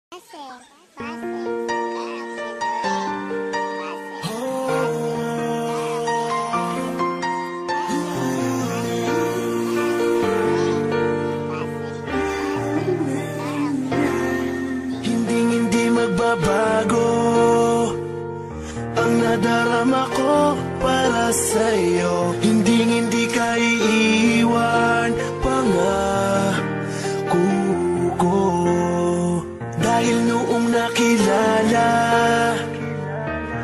Hindi magbabago ang nadarama ko para sa'yo. Hindi ka iiwan, pangako ko. Dahil noong nakilala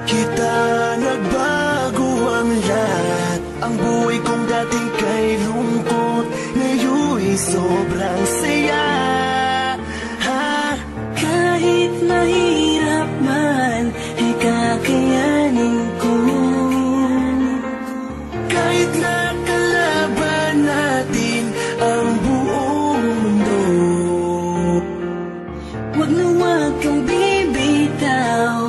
kita, nagbago ang lahat. Ang buhay kong dating kay lungkot, ngayon'y sobrang saya. Kahit mahirap man, ay kakayanin ko. Kahit nakalaban natin ang buong mundo, wag na wag kang bibitaw.